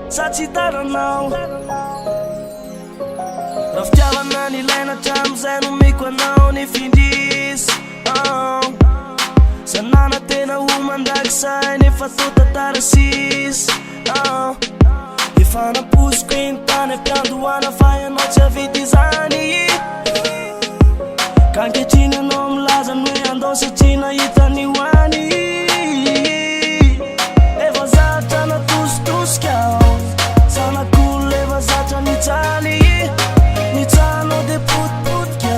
satria taranao raha fitiavana nilaina hatramizay nomeko anao nefa indrisy za nanantena ho mandrakizay nefa atao tantara sisa efa nampoiziko iny tany am-piandohana fa ianao tsy hahavita izany ka ankehitriny ianao milaza ny hoe handao satria nahita ny hoany efa zatra natositosika zanak'olona efa zatra nijaly Nitsahinao de potipotika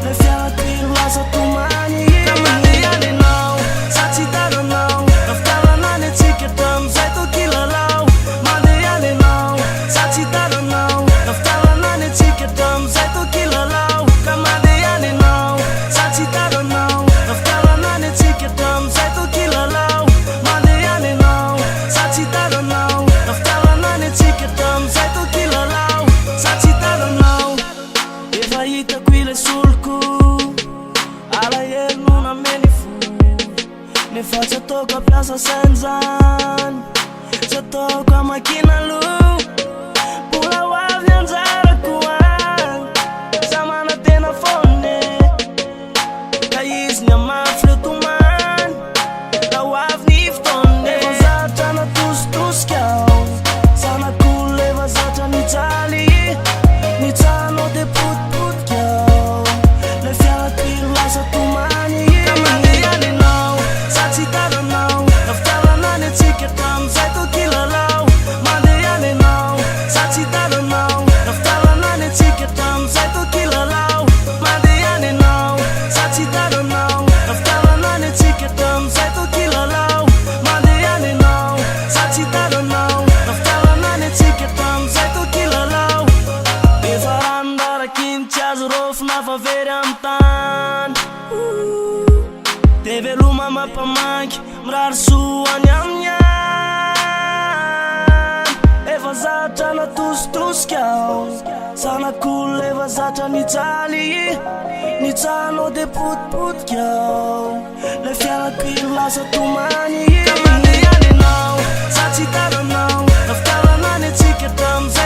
le fiainako nilaza tomany ka mandehana ianao satria taranao raha fitiavana ny antsika hatramizay tokilalao mandehana ianao satria taranao raha fitiavana ny antsika hatramizay tokilalao ka mandehana ianao satria taranao raha fitiavana ny antsika hatramizay tokilalao mandehana ianao satria taranao raha fitiavana ny antsika hatramizay tokilalao satria taranao efa hitako ilay soloko alahelo no nameny fo nefa tsy ataoko ampiasa sain'izany tsy ataoko amakina aloha mbola ho avy ny anjarako any za manantena foane ka izy ny amafy leo tomany raha ho avy ny fotoana efa zatra natositosika zanak'olona efa zatra nijaly Nitsahinao de potipotika le fiainako nilaza tomany ka mandehana ianao satria taranao raha fitiavana ny antsika hatramizay tokilalao mandehana ianao satria taranao raha fitiavana ny antsika hatramizay tokilalao mandehana ianao satria taranao raha fitiavana ny antsika hatramizay tokilalao mandehana ianao satria taranao raha fitiavana ny antsika hatramizay tokilalao efa ranondarakiny tsy azo rofina fa very amin'ny tany de veloma mampamanky mirary soany amin'ny any efa zatra natositosika zanak'olona efa zatra nijaly Nitsahinao de potipotika le fiainako nilaza tomany ka mandehana ianao satria taranao raha fitiavana ny antsika hatramizay